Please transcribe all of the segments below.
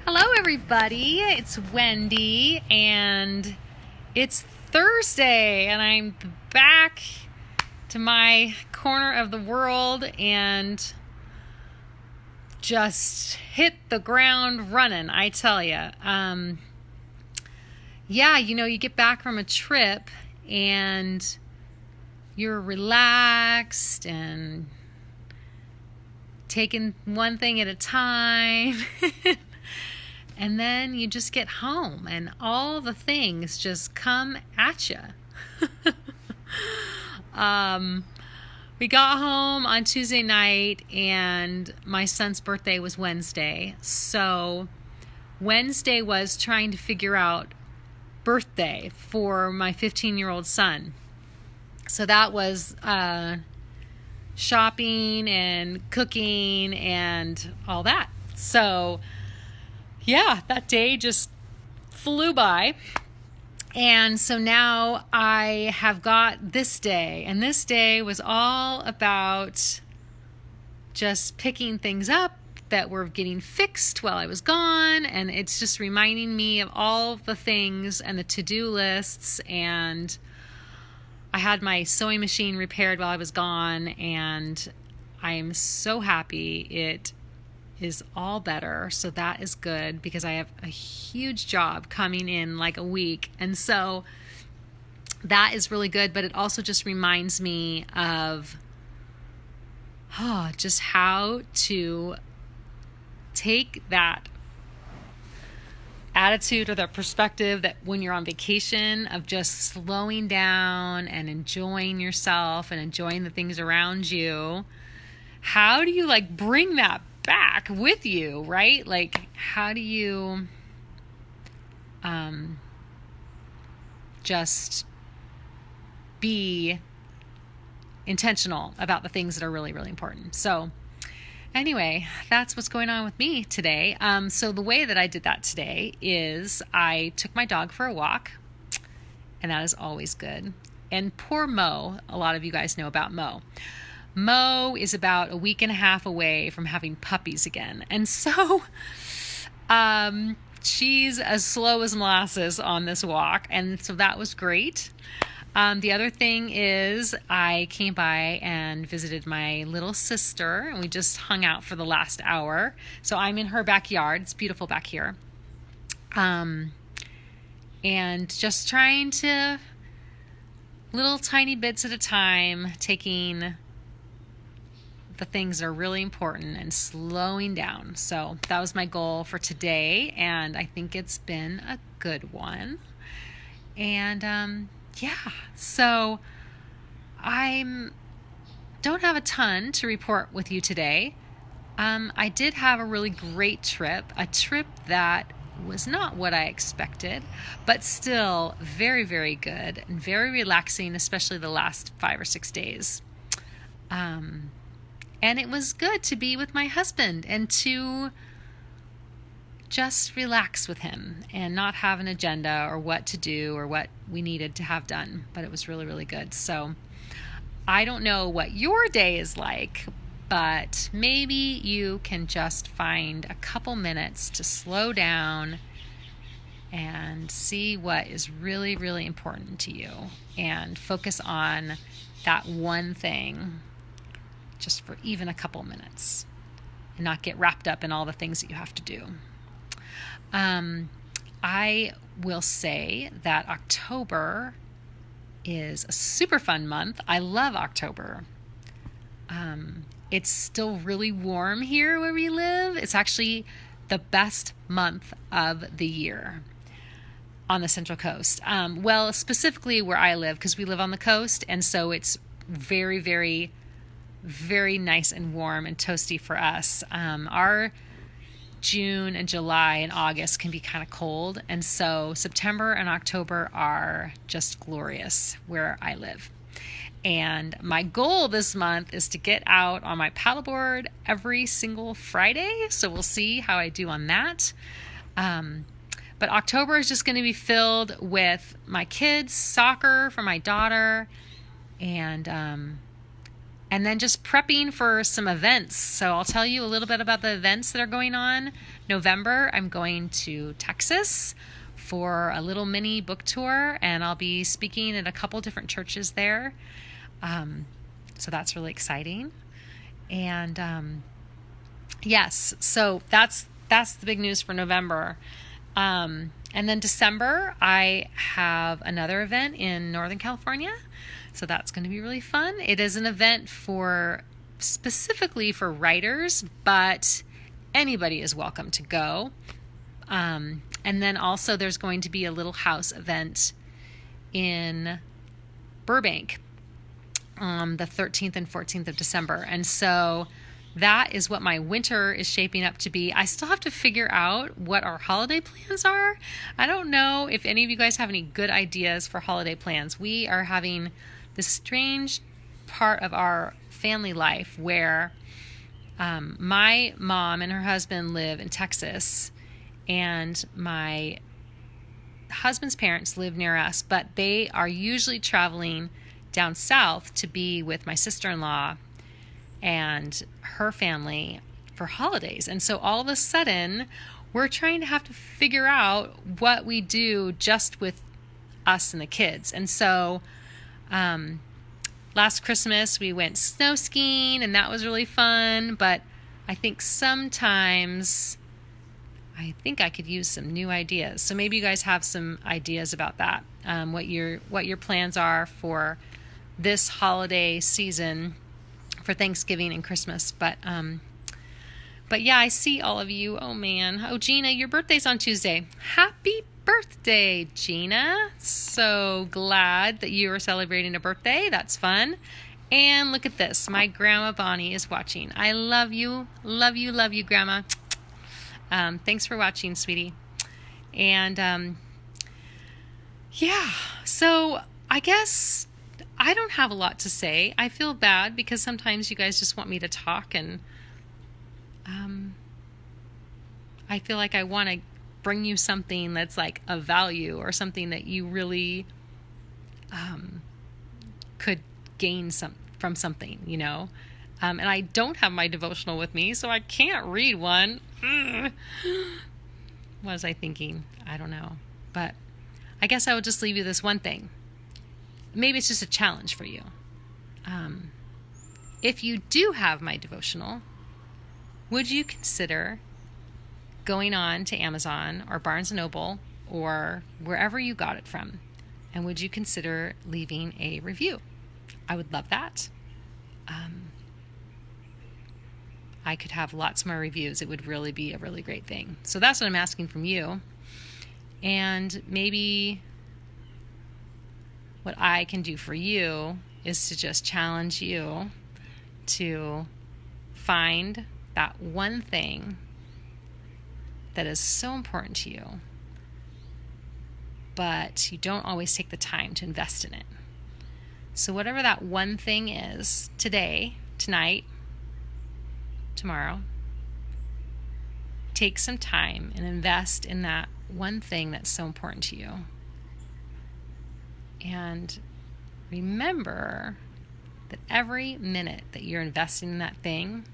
Hello, everybody. It's Wendy, and it's Thursday, and I'm back to my corner of the world and just hit the ground running, I tell you. You get back from a trip and you're relaxed and taking one thing at a time. And then you just get home and all the things just come at you. We got home on Tuesday night and my son's birthday was Wednesday. So Wednesday was trying to figure out birthday for my 15-year-old son. So that was shopping and cooking and all that. So yeah, that day just flew by. And so now I have got this day. And this day was all about just picking things up that were getting fixed while I was gone. And it's just reminding me of all the things and the to-do lists. And I had my sewing machine repaired while I was gone. And I am so happy it is all better, so that is good because I have a huge job coming in like a week, and so that is really good. But it also just reminds me of just how to take that attitude or that perspective that when you're on vacation of just slowing down and enjoying yourself and enjoying the things around you. How do you bring that back with you, right? How do you just be intentional about the things that are really, really important? So anyway, that's what's going on with me today. So the way that I did that today is I took my dog for a walk, and that is always good. And poor Mo, a lot of you guys know about Mo. Mo is about a week and a half away from having puppies again. And so she's as slow as molasses on this walk. And so that was great. The other thing is I came by and visited my little sister, and we just hung out for the last hour. So I'm in her backyard. It's beautiful back here. And just trying to, little tiny bits at a time, taking the things that are really important and slowing down. So that was my goal for today, and I think it's been a good one. And so I don't have a ton to report with you today. I did have a really great trip, a trip that was not what I expected, but still very, very good and very relaxing, especially the last 5 or 6 days. And it was good to be with my husband and to just relax with him and not have an agenda or what to do or what we needed to have done. But it was really, really good. So I don't know what your day is like, but maybe you can just find a couple minutes to slow down and see what is really, really important to you and focus on that one thing just for even a couple minutes and not get wrapped up in all the things that you have to do. I will say that October is a super fun month. I love October. It's still really warm here where we live. It's actually the best month of the year on the Central Coast. Well, specifically where I live, because we live on the coast, and so it's very, very, very nice and warm and toasty for us. Our June and July and August can be kind of cold, and so September and October are just glorious where I live. And my goal this month is to get out on my paddleboard every single Friday, so we'll see how I do on that. But October is just going to be filled with my kids, soccer for my daughter, and And then just prepping for some events. So I'll tell you a little bit about the events that are going on. November, I'm going to Texas for a little mini book tour, and I'll be speaking at a couple different churches there. So that's really exciting. And yes, so that's the big news for November. And then December, I have another event in Northern California. So that's going to be really fun. It is an event specifically for writers, but anybody is welcome to go. And then also there's going to be a little house event in Burbank on the 13th and 14th of December. And so that is what my winter is shaping up to be. I still have to figure out what our holiday plans are. I don't know if any of you guys have any good ideas for holiday plans. We are having this strange part of our family life where my mom and her husband live in Texas, and my husband's parents live near us, but they are usually traveling down south to be with my sister-in-law and her family for holidays. And so all of a sudden, we're trying to have to figure out what we do just with us and the kids. And so last Christmas we went snow skiing, and that was really fun, but I think sometimes I could use some new ideas. So maybe you guys have some ideas about that, what your plans are for this holiday season for Thanksgiving and Christmas. But yeah, I see all of you. Oh man. Oh, Gina, your birthday's on Tuesday. Happy birthday, Gina. So glad that you are celebrating a birthday. That's fun. And look at this. My Grandma Bonnie is watching. I love you. Love you, love you, Grandma. Thanks for watching, sweetie. And yeah, so I guess I don't have a lot to say. I feel bad because sometimes you guys just want me to talk, and I feel like I want to bring you something that's like of value or something that you really could gain from something, you know. And I don't have my devotional with me, so I can't read one. What was I thinking? I don't know. But I guess I will just leave you this one thing. Maybe it's just a challenge for you. If you do have my devotional, would you consider going on to Amazon or Barnes & Noble or wherever you got it from, and would you consider leaving a review? I would love that. I could have lots more reviews. It would really be a really great thing. So that's what I'm asking from you. And maybe what I can do for you is to just challenge you to find that one thing that is so important to you, but you don't always take the time to invest in it. So whatever that one thing is, today, tonight, tomorrow, take some time and invest in that one thing that's so important to you. And remember that every minute that you're investing in that thing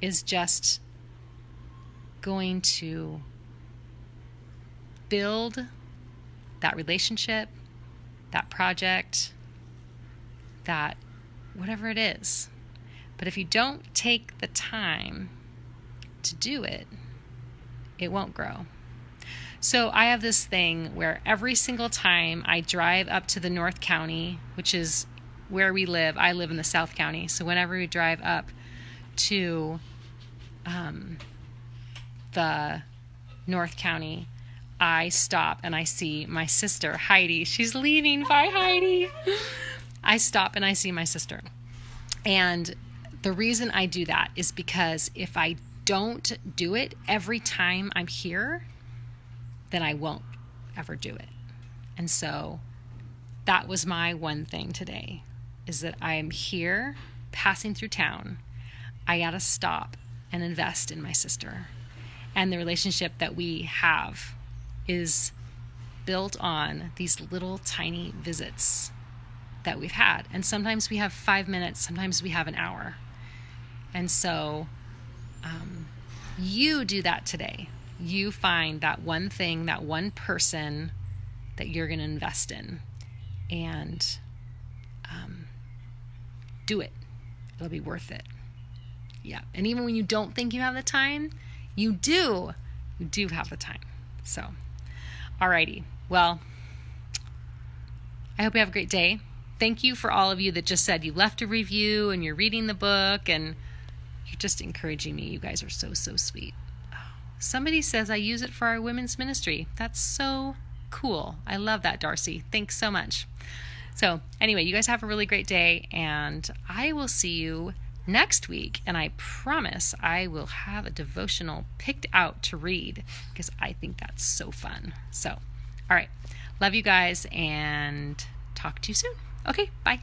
is just going to build that relationship, that project, that whatever it is. But if you don't take the time to do it, it won't grow. So I have this thing where every single time I drive up to the North County, which is where we live, I live in the South County. So whenever we drive up to the North County, I stop and I see my sister, Heidi. She's leaving. Bye, Heidi. I stop and I see my sister. And the reason I do that is because if I don't do it every time I'm here, then I won't ever do it. And so that was my one thing today, is that I am here passing through town. I gotta stop and invest in my sister. And the relationship that we have is built on these little tiny visits that we've had. And sometimes we have 5 minutes, sometimes we have an hour. And so you do that today. You find that one thing, that one person that you're going to invest in, and do it. It'll be worth it. Yeah. And even when you don't think you have the time, you do. You do have the time. So, alrighty. Well, I hope you have a great day. Thank you for all of you that just said you left a review and you're reading the book and you're just encouraging me. You guys are so, so sweet. Somebody says I use it for our women's ministry. That's so cool. I love that, Darcy. Thanks so much. So anyway, you guys have a really great day, and I will see you next week. And I promise I will have a devotional picked out to read because I think that's so fun. So, all right. Love you guys and talk to you soon. Okay, bye.